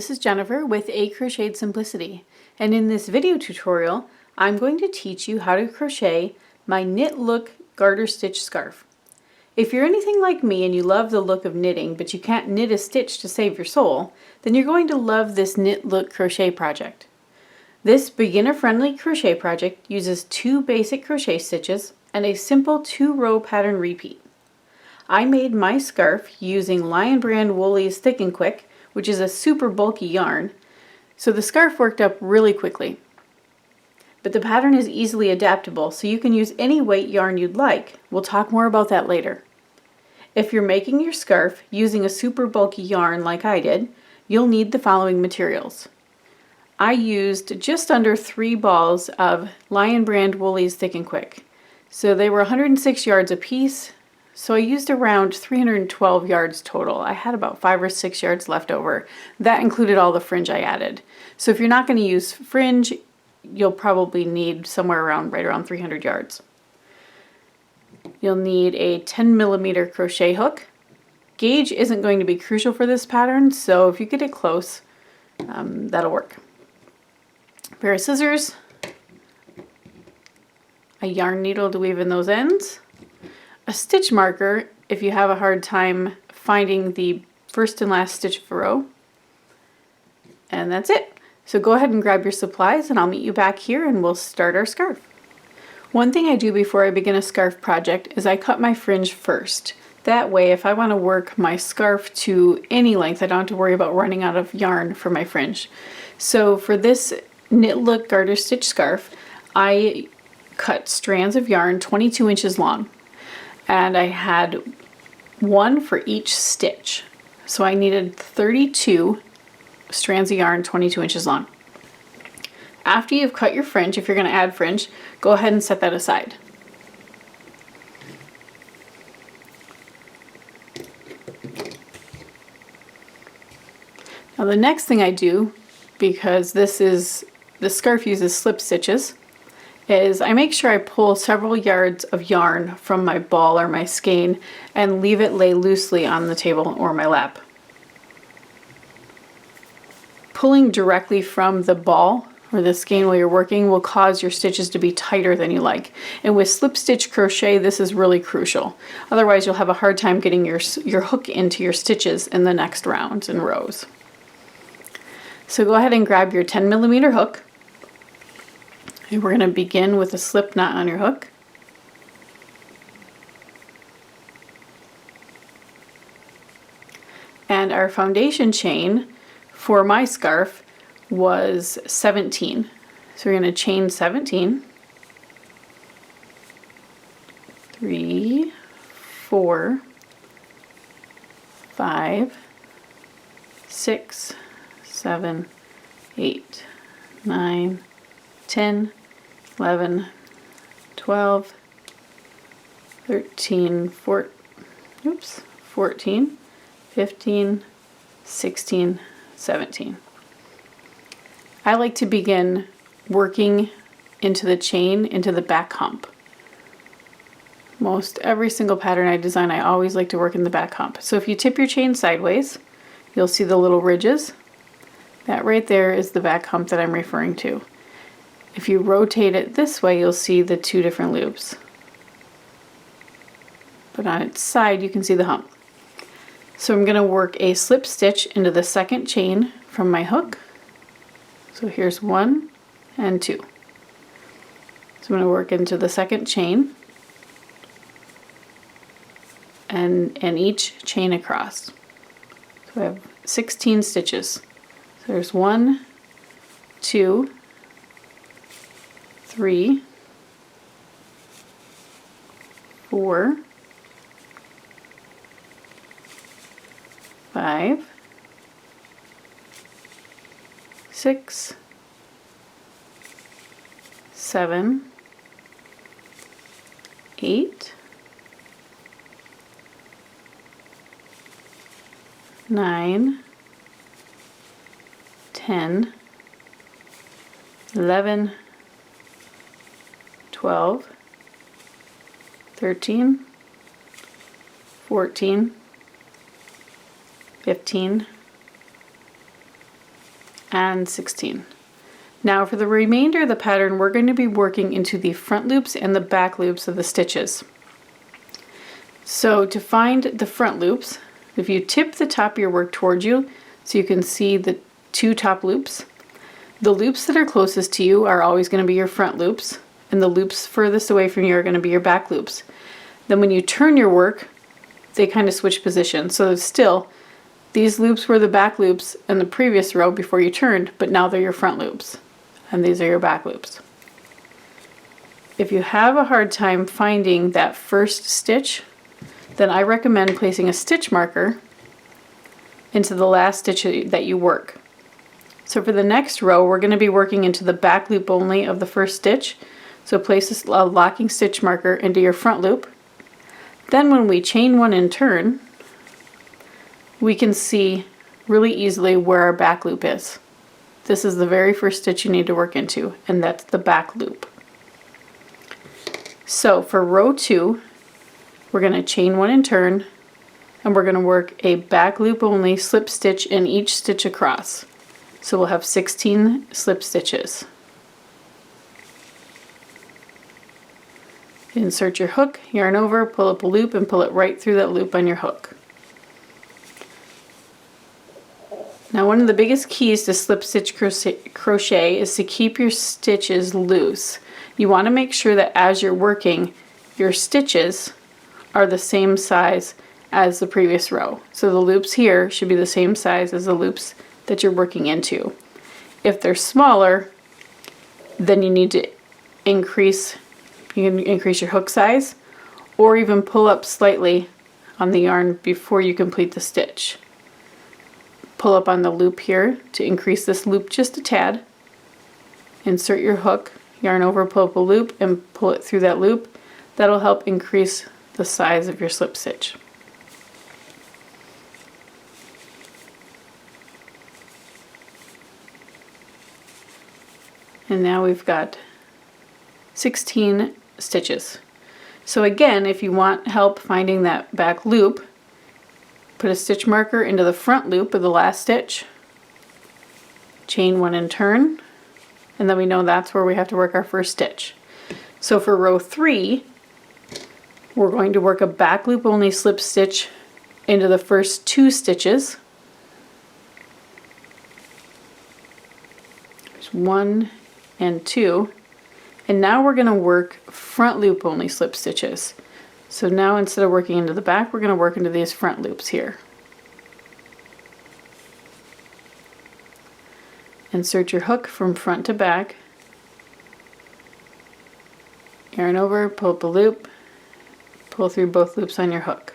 this is Jennifer with A Crocheted Simplicity, and in this video tutorial I'm going to teach you how to crochet my knit look garter stitch scarf. If you're anything like me and you love the look of knitting but you can't knit a stitch to save your soul, then you're going to love this knit look crochet project. This beginner-friendly crochet project uses 2 basic crochet stitches and a simple 2-row pattern repeat. I made my scarf using Lion Brand Woolly's Thick and Quick, which is a super bulky yarn, so the scarf worked up really quickly. But the pattern is easily adaptable, so you can use any weight yarn you'd like. We'll talk more about that later. If you're making your scarf using a super bulky yarn like I did, you'll need the following materials. I used just under 3 balls of Lion Brand Woolly's Thick and Quick. So they were 106 yards a piece. So I used around 312 yards total. I had about 5 or 6 yards left over. That included all the fringe I added. So if you're not going to use fringe, you'll probably need somewhere right around 300 yards. You'll need a 10mm crochet hook. Gauge isn't going to be crucial for this pattern, so if you get it close, that'll work. A pair of scissors, a yarn needle to weave in those ends, a stitch marker if you have a hard time finding the first and last stitch of a row. And that's it. So go ahead and grab your supplies and I'll meet you back here and we'll start our scarf. One thing I do before I begin a scarf project is I cut my fringe first. That way if I want to work my scarf to any length, I don't have to worry about running out of yarn for my fringe. So for this knit look garter stitch scarf, I cut strands of yarn 22 inches long. And I had 1 for each stitch. So I needed 32 strands of yarn 22 inches long. After you've cut your fringe, if you're going to add fringe, go ahead and set that aside. Now the next thing I do, because the scarf uses slip stitches, is I make sure I pull several yards of yarn from my ball or my skein and leave it lay loosely on the table or my lap. Pulling directly from the ball or the skein while you're working will cause your stitches to be tighter than you like. And with slip stitch crochet, this is really crucial. Otherwise you'll have a hard time getting your hook into your stitches in the next rounds and rows. So go ahead and grab your 10mm hook. And we're going to begin with a slip knot on your hook. And our foundation chain for my scarf was 17. So we're going to chain 17. 3, 4, 5, 6, 7, 8, 9, 10, 11, 12, 13, 14, 15, 16, 17. I like to begin working into the chain, into the back hump. Most every single pattern I design, I always like to work in the back hump. So if you tip your chain sideways, you'll see the little ridges. That right there is the back hump that I'm referring to. If you rotate it this way, you'll see the 2 different loops. But on its side, you can see the hump. So I'm going to work a slip stitch into the second chain from my hook. So here's 1 and 2. So I'm going to work into the second chain and each chain across. So I have 16 stitches. So there's 1, 2, 3, 4, 5, 6, 7, 8, 9, 10, 11, 12, 13, 14, 15, and 16. Now for the remainder of the pattern, we're going to be working into the front loops and the back loops of the stitches. So to find the front loops, if you tip the top of your work towards you so you can see the two top loops, the loops that are closest to you are always going to be your front loops, and the loops furthest away from you are going to be your back loops. Then when you turn your work, they kind of switch positions. So still, these loops were the back loops in the previous row before you turned, but now they're your front loops, and these are your back loops. If you have a hard time finding that first stitch, then I recommend placing a stitch marker into the last stitch that you work. So for the next row, we're going to be working into the back loop only of the first stitch. So place a locking stitch marker into your front loop. Then when we chain one and turn, we can see really easily where our back loop is. This is the very first stitch you need to work into, and that's the back loop. So for row 2, we're going to chain one and turn, and we're going to work a back loop only slip stitch in each stitch across. So we'll have 16 slip stitches. Insert your hook, yarn over, pull up a loop, and pull it right through that loop on your hook. Now one of the biggest keys to slip stitch crochet is to keep your stitches loose. You want to make sure that as you're working, your stitches are the same size as the previous row. So the loops here should be the same size as the loops that you're working into. If they're smaller, then you need to increase your hook size, or even pull up slightly on the yarn before you complete the stitch. Pull up on the loop here to increase this loop just a tad. Insert your hook, yarn over, pull up a loop, and pull it through that loop. That'll help increase the size of your slip stitch. And now we've got 16 stitches. So again, if you want help finding that back loop, put a stitch marker into the front loop of the last stitch, chain one and turn, and then we know that's where we have to work our first stitch. So for row 3, we're going to work a back loop only slip stitch into the first 2 stitches. There's 1 and 2, and now we're going to work front loop only slip stitches. So now instead of working into the back, we're going to work into these front loops here. Insert your hook from front to back, yarn over, pull up a loop, pull through both loops on your hook.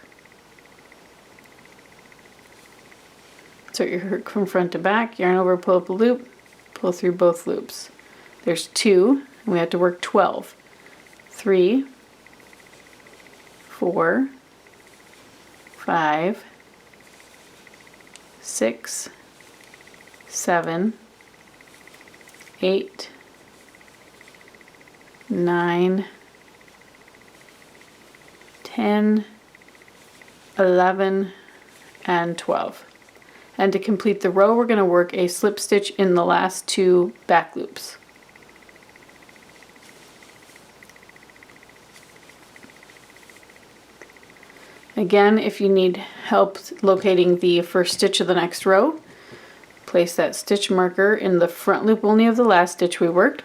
Insert your hook from front to back, yarn over, pull up a loop, pull through both loops. There's 2, and we have to work 12. 3, 4, 5, 6, 7, 8, 9, 10, 11, and 12. And to complete the row, we're going to work a slip stitch in the last 2 back loops. Again, if you need help locating the first stitch of the next row, place that stitch marker in the front loop only of the last stitch we worked.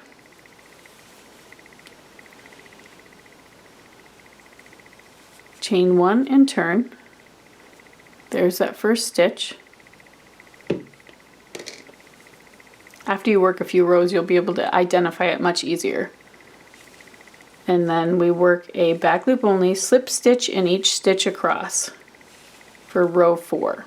Chain one and turn. There's that first stitch. After you work a few rows, you'll be able to identify it much easier. And then we work a back loop only slip stitch in each stitch across for row 4.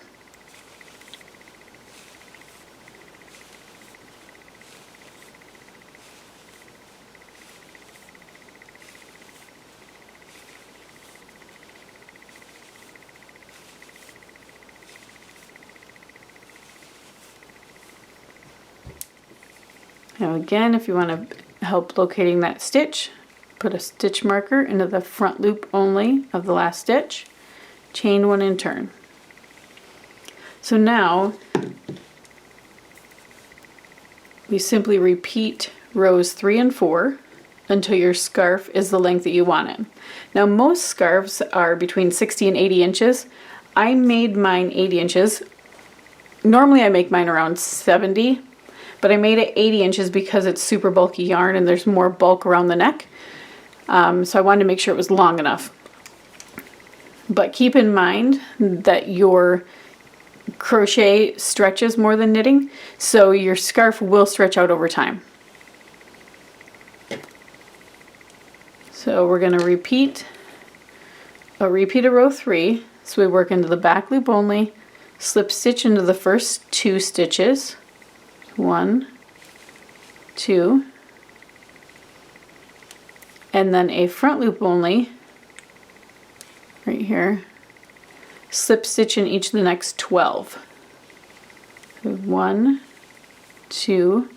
Now again, if you want to help locating that stitch, put a stitch marker into the front loop only of the last stitch, chain one and turn. So now we simply repeat rows 3 and 4 until your scarf is the length that you want it. Now most scarves are between 60 and 80 inches. I made mine 80 inches. Normally I make mine around 70, but I made it 80 inches because it's super bulky yarn and there's more bulk around the neck. So I wanted to make sure it was long enough. But keep in mind that your crochet stretches more than knitting, so your scarf will stretch out over time. So we're going to repeat of row 3. So we work into the back loop only, slip stitch into the first 2 stitches, 1, 2, and then a front loop only right here, slip stitch in each of the next 12. 1, 2,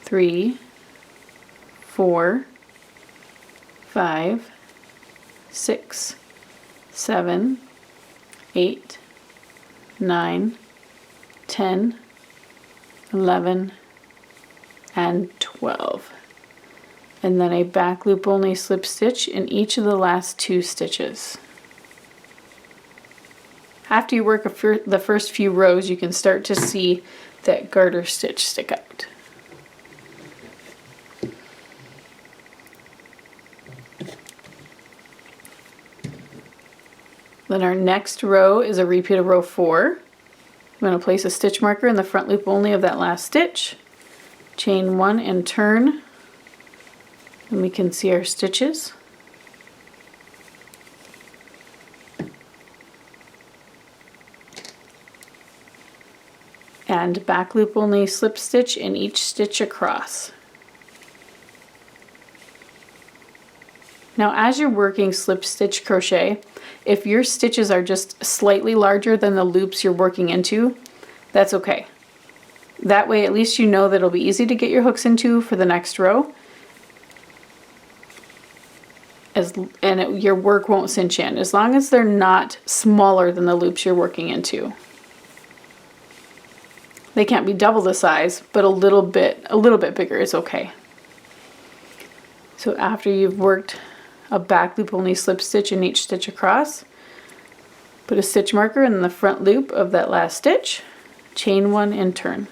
3, 4, 5, 6, 7, 8, 9, 10, 11, and 12. And then a back loop only slip stitch in each of the last 2 stitches. After you work the first few rows, you can start to see that garter stitch stick out. Then our next row is a repeat of row 4. I'm going to place a stitch marker in the front loop only of that last stitch, chain 1 and turn, and we can see our stitches. And back loop only slip stitch in each stitch across. Now as you're working slip stitch crochet, if your stitches are just slightly larger than the loops you're working into, that's okay. That way at least you know that it'll be easy to get your hooks into for the next row, your work won't cinch in, as long as they're not smaller than the loops you're working into. They can't be double the size, but a little bit bigger is okay. So after you've worked a back loop only slip stitch in each stitch across, put a stitch marker in the front loop of that last stitch, chain 1 and turn.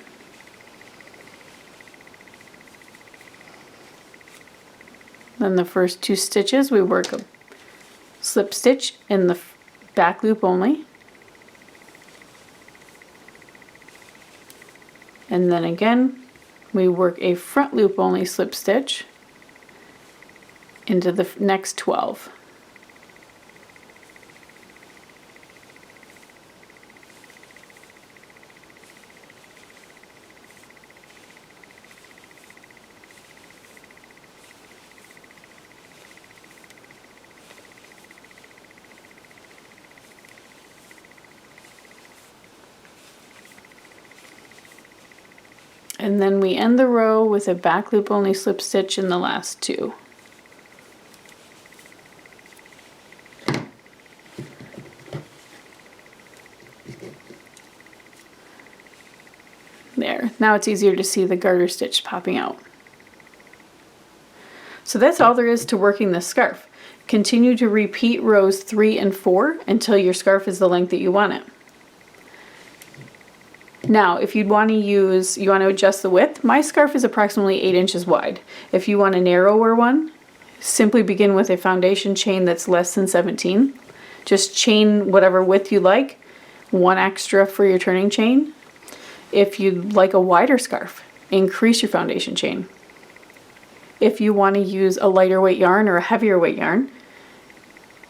Then the first 2 stitches we work a slip stitch in the back loop only, and then again we work a front loop only slip stitch into the next 12. And then we end the row with a back loop only slip stitch in the last 2. There, now it's easier to see the garter stitch popping out. So that's all there is to working this scarf. Continue to repeat rows 3 and 4 until your scarf is the length that you want it. Now, if you want to adjust the width, my scarf is approximately 8 inches wide. If you want a narrower one, simply begin with a foundation chain that's less than 17. Just chain whatever width you like, 1 extra for your turning chain. If you'd like a wider scarf, increase your foundation chain. If you want to use a lighter weight yarn or a heavier weight yarn,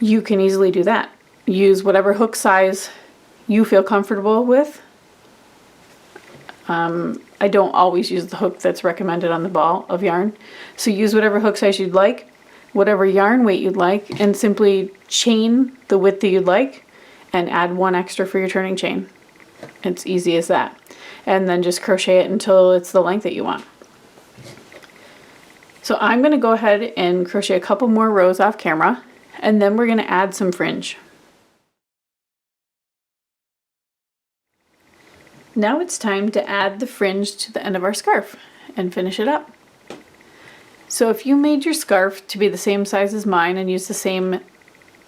you can easily do that. Use whatever hook size you feel comfortable with. I don't always use the hook that's recommended on the ball of yarn. So use whatever hook size you'd like, whatever yarn weight you'd like, and simply chain the width that you'd like and add 1 extra for your turning chain. It's easy as that. And then just crochet it until it's the length that you want. So I'm going to go ahead and crochet a couple more rows off camera, and then we're going to add some fringe. Now it's time to add the fringe to the end of our scarf and finish it up. So if you made your scarf to be the same size as mine and use the same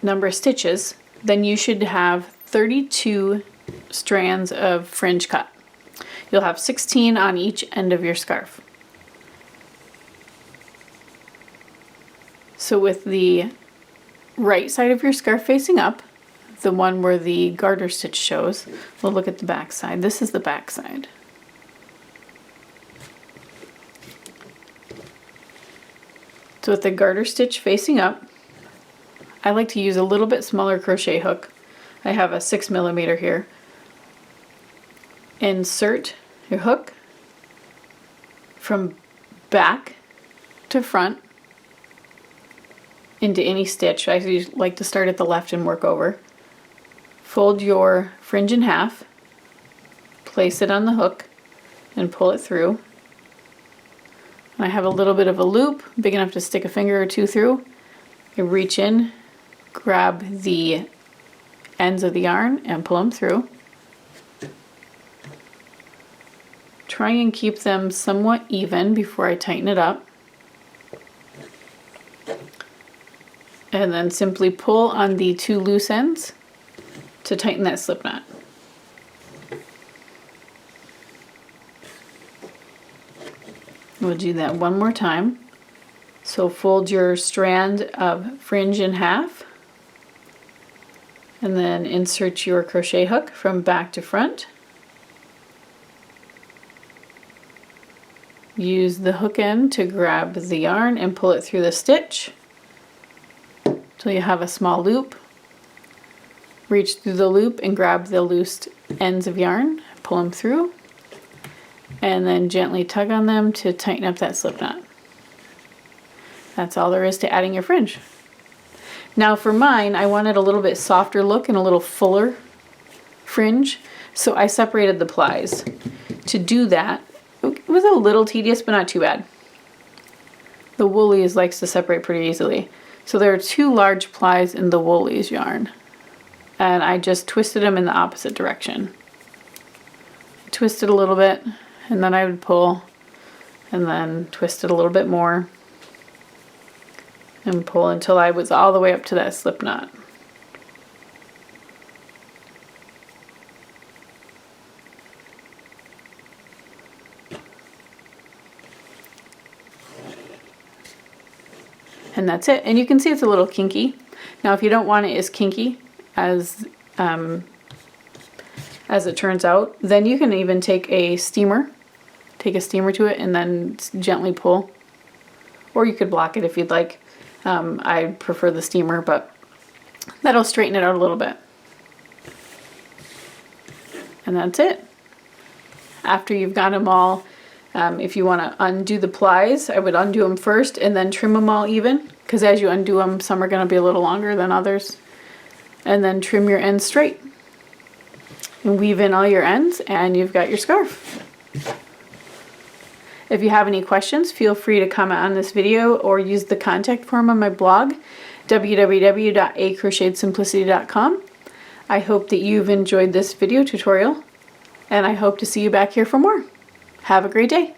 number of stitches, then you should have 32 strands of fringe cut. You'll have 16 on each end of your scarf. So with the right side of your scarf facing up, the one where the garter stitch shows, we'll look at the back side. This is the back side. So with the garter stitch facing up, I like to use a little bit smaller crochet hook. I have a 6mm here. Insert your hook from back to front into any stitch. I usually like to start at the left and work over. Fold your fringe in half, place it on the hook, and pull it through. I have a little bit of a loop, big enough to stick a finger or two through. You reach in, grab the ends of the yarn and pull them through. Try and keep them somewhat even before I tighten it up. And then simply pull on the two loose ends to tighten that slip knot. We'll do that one more time. So fold your strand of fringe in half and then insert your crochet hook from back to front. Use the hook end to grab the yarn and pull it through the stitch till you have a small loop. Reach through the loop and grab the loose ends of yarn, pull them through, and then gently tug on them to tighten up that slip knot. That's all there is to adding your fringe. Now for mine, I wanted a little bit softer look and a little fuller fringe, so I separated the plies. To do that, it was a little tedious, but not too bad. The Woolies likes to separate pretty easily. So there are 2 large plies in the Woolies yarn, and I just twisted them in the opposite direction. Twist it a little bit, and then I would pull, and then twist it a little bit more, and pull until I was all the way up to that slip knot. And that's it. And you can see it's a little kinky. Now if you don't want it as kinky as it turns out, then you can even take a steamer to it and then gently pull. Or you could block it if you'd like. I prefer the steamer, but that'll straighten it out a little bit. And that's it. After you've got them all, if you want to undo the plies, I would undo them first and then trim them all even, because as you undo them, some are going to be a little longer than others. And then trim your ends straight. And weave in all your ends, and you've got your scarf. If you have any questions, feel free to comment on this video or use the contact form on my blog, www.acrochetedsimplicity.com. I hope that you've enjoyed this video tutorial, and I hope to see you back here for more. Have a great day.